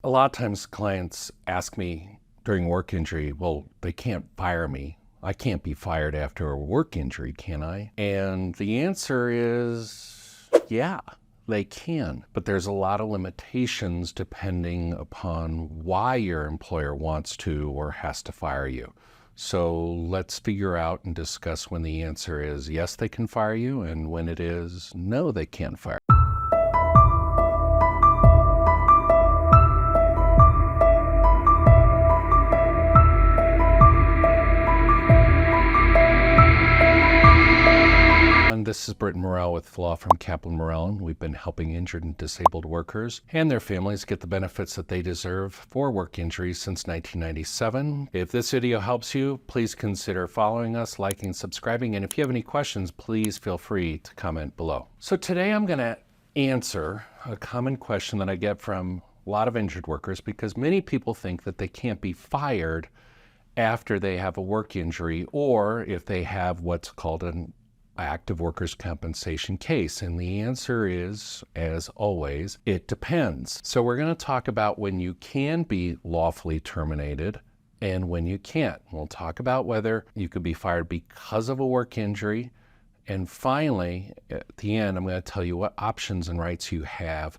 A lot of times clients ask me during work injury, well, they can't fire me. I can't be fired after a work injury, can I? And the answer is, yeah, they can. But there's a lot of limitations depending upon why your employer wants to or has to fire you. So let's figure out and discuss when the answer is yes, they can fire you, and when it is no, they can't fire you. This is Kaplan Morrell with law from Kaplan Morrell, and we've been helping injured and disabled workers and their families get the benefits that they deserve for work injuries since 1997. If this video helps you, please consider following us, liking, subscribing, and if you have any questions, please feel free to comment below. So today I'm going to answer a common question that I get from a lot of injured workers because many people think that they can't be fired after they have a work injury or if they have what's called an active workers' compensation case. And the answer is, as always, it depends. So we're going to talk about when you can be lawfully terminated and when you can't. We'll talk about whether you could be fired because of a work injury. And finally, at the end, I'm going to tell you what options and rights you have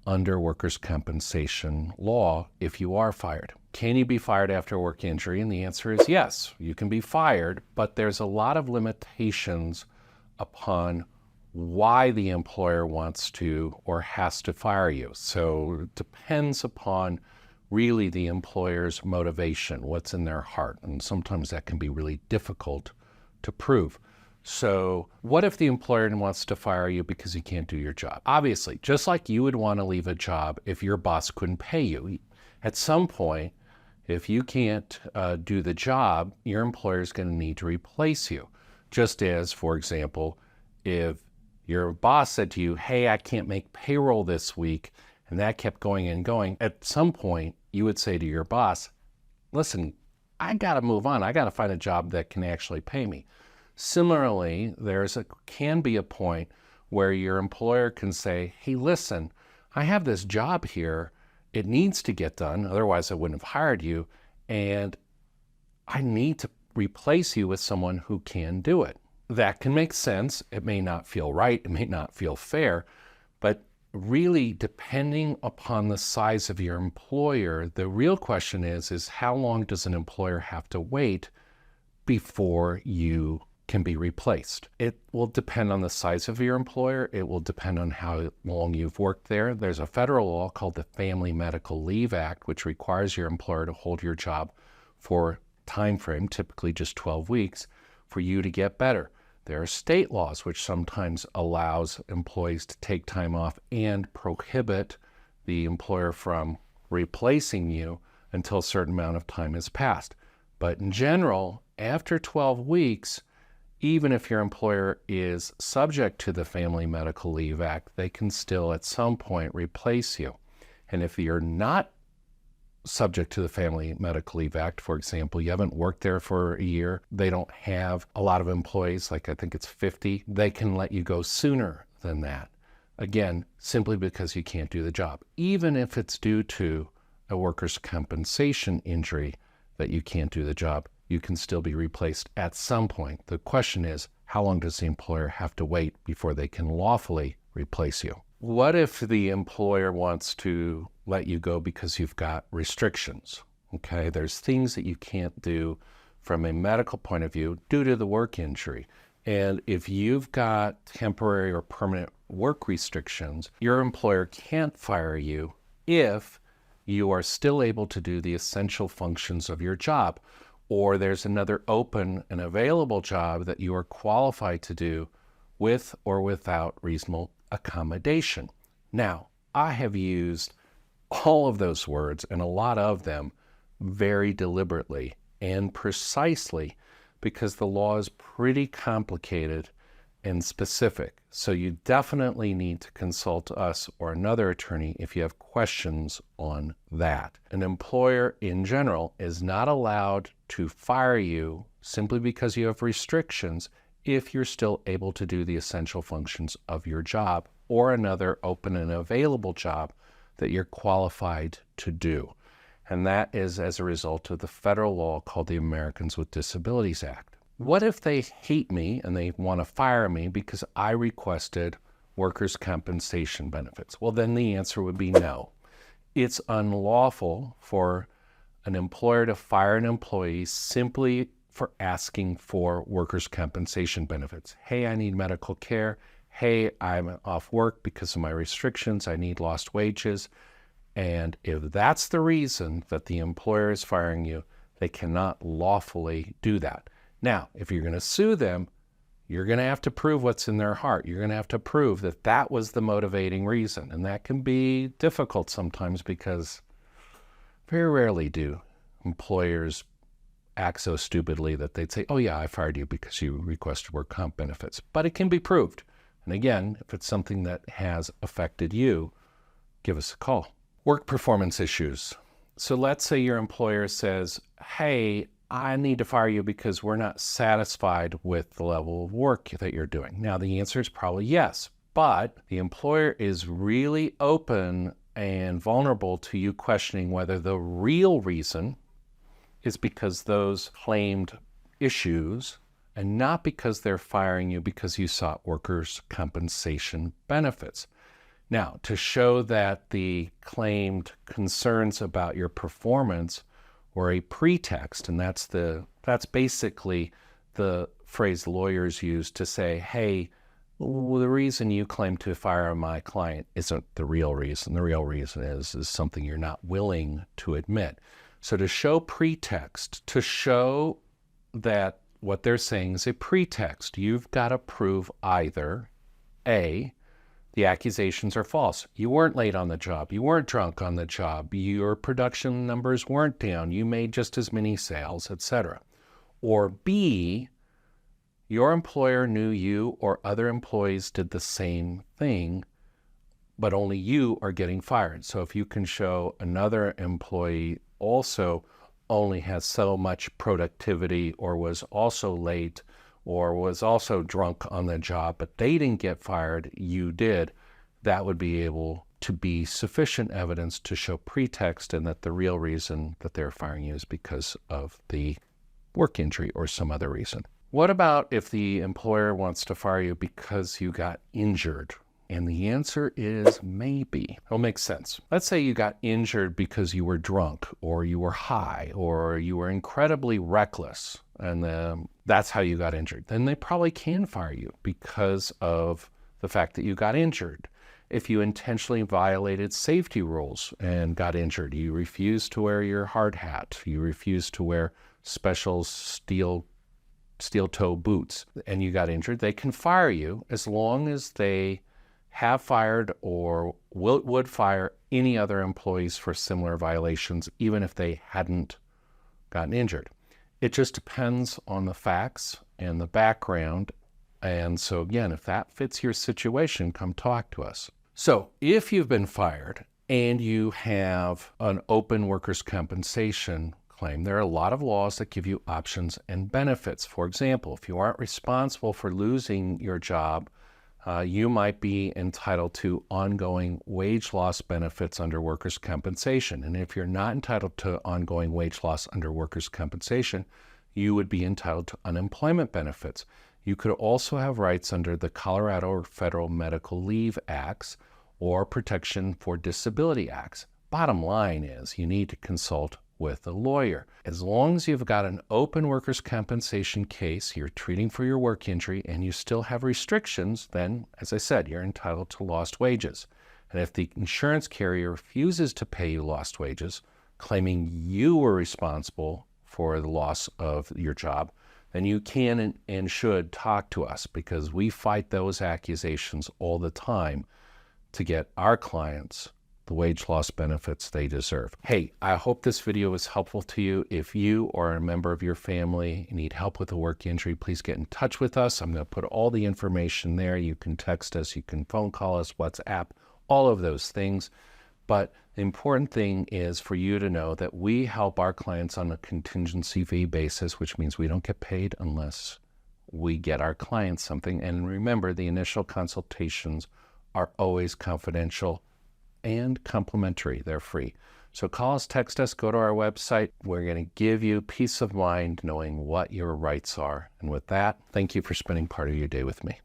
under workers' compensation law if you are fired. Can you be fired after a work injury? And the answer is yes, you can be fired, but there's a lot of limitations upon why the employer wants to or has to fire you. So it depends upon really the employer's motivation, what's in their heart. And sometimes that can be really difficult to prove. So what if the employer wants to fire you because you can't do your job? Obviously, just like you would want to leave a job if your boss couldn't pay you. At some point, if you can't do the job, your employer is going to need to replace you. Just as, for example, if your boss said to you, hey, I can't make payroll this week, and that kept going and going, at some point you would say to your boss, listen, I got to move on. I got to find a job that can actually pay me. Similarly, can be a point where your employer can say, hey, listen, I have this job here. It needs to get done. Otherwise, I wouldn't have hired you. And I need to replace you with someone who can do it. That can make sense. It may not feel right. It may not feel fair. But really, depending upon the size of your employer, the real question is how long does an employer have to wait before you can be replaced? It will depend on the size of your employer. It will depend on how long you've worked there. There's a federal law called the Family Medical Leave Act, which requires your employer to hold your job for time frame, typically just 12 weeks, for you to get better. There are state laws which sometimes allows employees to take time off and prohibit the employer from replacing you until a certain amount of time has passed. But in general, after 12 weeks, even if your employer is subject to the Family Medical Leave Act, they can still at some point replace you. And if you're not subject to the Family Medical Leave Act, for example, you haven't worked there for a year, they don't have a lot of employees, like I think it's 50, they can let you go sooner than that. Again, simply because you can't do the job. Even if it's due to a workers' compensation injury that you can't do the job, you can still be replaced at some point. The question is, how long does the employer have to wait before they can lawfully replace you? What if the employer wants to let you go because you've got restrictions? Okay, there's things that you can't do from a medical point of view due to the work injury. And if you've got temporary or permanent work restrictions, your employer can't fire you if you are still able to do the essential functions of your job, or there's another open and available job that you are qualified to do with or without reasonable accommodation. Now, I have used all of those words and a lot of them very deliberately and precisely because the law is pretty complicated and specific. So you definitely need to consult us or another attorney if you have questions on that. An employer in general is not allowed to fire you simply because you have restrictions if you're still able to do the essential functions of your job or another open and available job that you're qualified to do. And that is as a result of the federal law called the Americans with Disabilities Act. What if they hate me and they want to fire me because I requested workers' compensation benefits? Well, then the answer would be no. It's unlawful for an employer to fire an employee simply for asking for workers' compensation benefits. Hey, I need medical care. Hey, I'm off work because of my restrictions. I need lost wages. And if that's the reason that the employer is firing you, they cannot lawfully do that. Now, if you're going to sue them, you're going to have to prove what's in their heart. You're going to have to prove that that was the motivating reason. And that can be difficult sometimes because very rarely do employers act so stupidly that they'd say, oh yeah, I fired you because you requested work comp benefits. But it can be proved. And again, if it's something that has affected you, give us a call. Work performance issues. So let's say your employer says, hey, I need to fire you because we're not satisfied with the level of work that you're doing. Now, the answer is probably yes, but the employer is really open and vulnerable to you questioning whether the real reason is because those claimed issues and not because they're firing you because you sought workers' compensation benefits. Now, to show that the claimed concerns about your performance were a pretext, and that's basically the phrase lawyers use to say, hey, well, the reason you claim to fire my client isn't the real reason. The real reason is something you're not willing to admit. So to show pretext, to show that what they're saying is a pretext, you've got to prove either A, the accusations are false. You weren't late on the job. You weren't drunk on the job. Your production numbers weren't down. You made just as many sales, etc. Or B, your employer knew you or other employees did the same thing, but only you are getting fired. So if you can show another employee also only has so much productivity or was also late or was also drunk on the job, but they didn't get fired, you did, that would be able to be sufficient evidence to show pretext and that the real reason that they're firing you is because of the work injury or some other reason. What about if the employer wants to fire you because you got injured? And the answer is maybe. It'll make sense. Let's say you got injured because you were drunk or you were high or you were incredibly reckless and that's how you got injured. Then they probably can fire you because of the fact that you got injured. If you intentionally violated safety rules and got injured, you refused to wear your hard hat, you refused to wear special steel toe boots, and you got injured, they can fire you as long as they have fired or would fire any other employees for similar violations, even if they hadn't gotten injured. It just depends on the facts and the background. And so again, if that fits your situation, come talk to us. So if you've been fired and you have an open workers' compensation claim, there are a lot of laws that give you options and benefits. For example, if you aren't responsible for losing your job, you might be entitled to ongoing wage loss benefits under workers' compensation. And if you're not entitled to ongoing wage loss under workers' compensation, you would be entitled to unemployment benefits. You could also have rights under the Colorado or Federal Medical Leave Acts or Protection for Disability Acts. Bottom line is you need to consult with a lawyer. As long as you've got an open workers' compensation case, you're treating for your work injury, and you still have restrictions, then, as I said, you're entitled to lost wages. And if the insurance carrier refuses to pay you lost wages, claiming you were responsible for the loss of your job, then you can and should talk to us, because we fight those accusations all the time to get our clients the wage loss benefits they deserve. Hey, I hope this video was helpful to you. If you or a member of your family need help with a work injury, please get in touch with us. I'm going to put all the information there. You can text us, you can phone call us, WhatsApp, all of those things. But the important thing is for you to know that we help our clients on a contingency fee basis, which means we don't get paid unless we get our clients something. And remember, the initial consultations are always confidential and complimentary. They're free. So call us, text us, go to our website. We're going to give you peace of mind knowing what your rights are. And with that, thank you for spending part of your day with me.